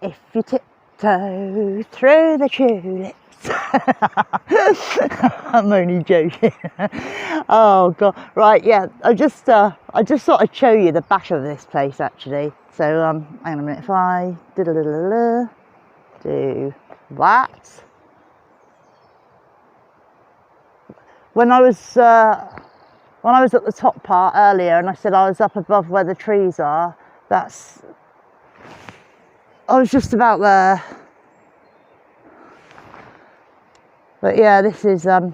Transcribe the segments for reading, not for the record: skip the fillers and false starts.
if you tiptoe through the tulips. I'm only joking. Oh god, right, yeah, I just thought I'd show you the back of this place actually. So hang on a minute, if I do that. When I was at the top part earlier and I said I was up above where the trees are, I was just about there. But yeah, this is the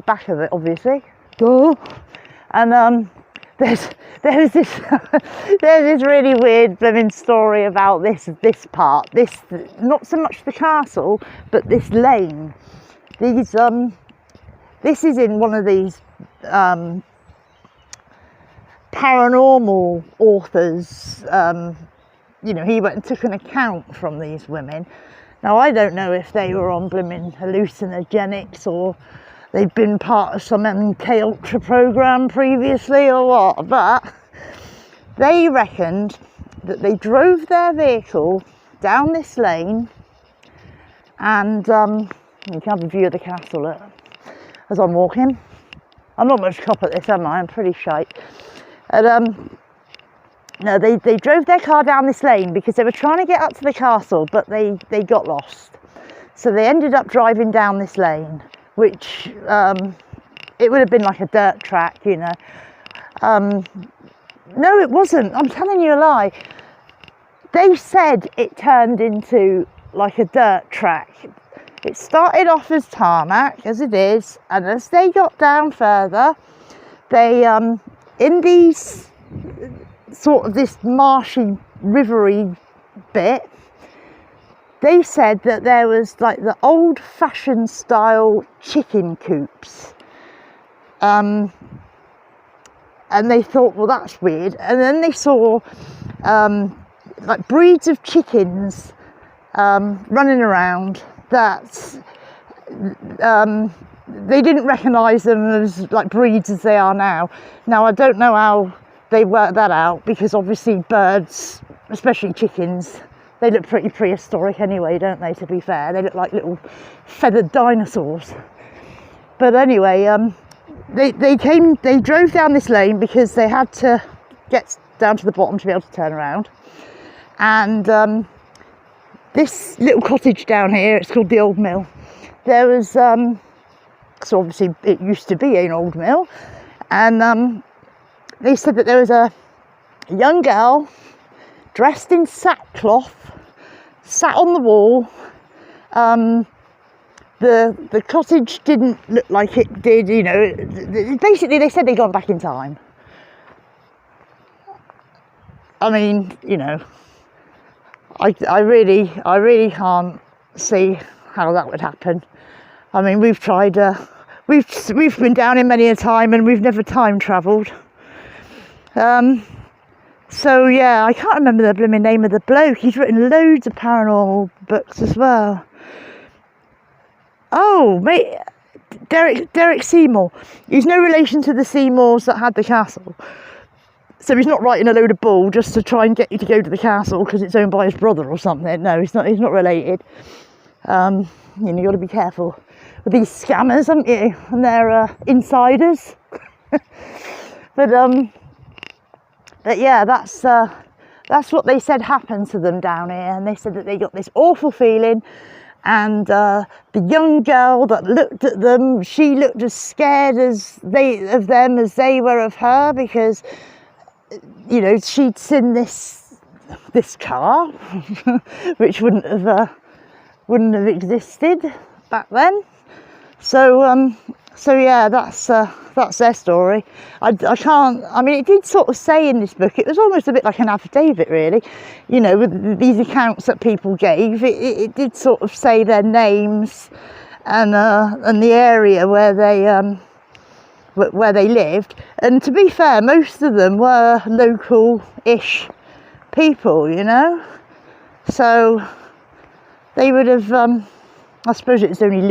back of it, obviously. Oh. And there's this there's this really weird blooming story about this part. This, not so much the castle, but this lane. This is in one of these paranormal authors. You know, he went and took an account from these women. Now, I don't know if they were on blooming hallucinogenics or they'd been part of some MK Ultra program previously or what, but they reckoned that they drove their vehicle down this lane and you can have a view of the castle as I'm walking. I'm not much cop at this, am I? I'm pretty shite. And no, they drove their car down this lane because they were trying to get up to the castle, but they got lost. So they ended up driving down this lane, which it would have been like a dirt track, you know. No, it wasn't. I'm telling you a lie. They said it turned into like a dirt track. It started off as tarmac, as it is, and as they got down further, they, in these sort of this marshy, rivery bit, they said that there was like the old-fashioned style chicken coops. And they thought, well, that's weird. And then they saw like breeds of chickens running around that they didn't recognise them as like breeds as they are now. Now, I don't know how they worked that out because obviously birds, especially chickens, they look pretty prehistoric anyway, don't they, to be fair? They look like little feathered dinosaurs. But anyway, they drove down this lane because they had to get down to the bottom to be able to turn around. And this little cottage down here, it's called the Old Mill. There was, so obviously it used to be an old mill. And they said that there was a young girl dressed in sackcloth, sat on the wall. The cottage didn't look like it did, you know. Basically, they said they'd gone back in time. I mean, you know, I really can't see how that would happen. I mean, we've tried, we've been down in many a time and we've never time travelled. So yeah, I can't remember the blooming name of the bloke. He's written loads of paranormal books as well. Oh, mate, Derek Seymour. He's no relation to the Seymours that had the castle. So he's not writing a load of bull just to try and get you to go to the castle because it's owned by his brother or something. No, he's not related. You know, you got to be careful with these scammers, haven't you? And they're insiders. But yeah, that's what they said happened to them down here, and they said that they got this awful feeling, and the young girl that looked at them, she looked as scared of them as they were of her, because you know she'd seen this car, which wouldn't have existed back then. So yeah, that's their story. I mean, it did sort of say in this book, it was almost a bit like an affidavit, really. You know, with these accounts that people gave, it did sort of say their names and the area where they lived. And to be fair, most of them were local-ish people, you know. So they would have. I suppose it's only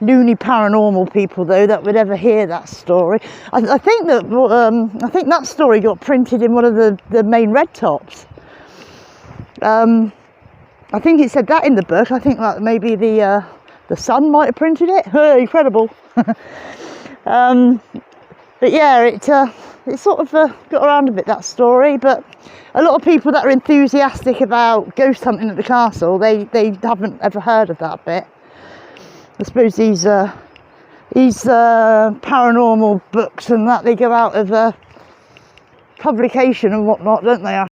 loony paranormal people though that would ever hear that story. I think that story got printed in one of the main red tops. I think it said that in the book. I think that maybe the Sun might have printed it. Incredible. But yeah, it sort of got around a bit, that story. But a lot of people that are enthusiastic about ghost hunting at the castle, they haven't ever heard of that bit. I suppose these paranormal books and that, they go out of publication and whatnot, don't they?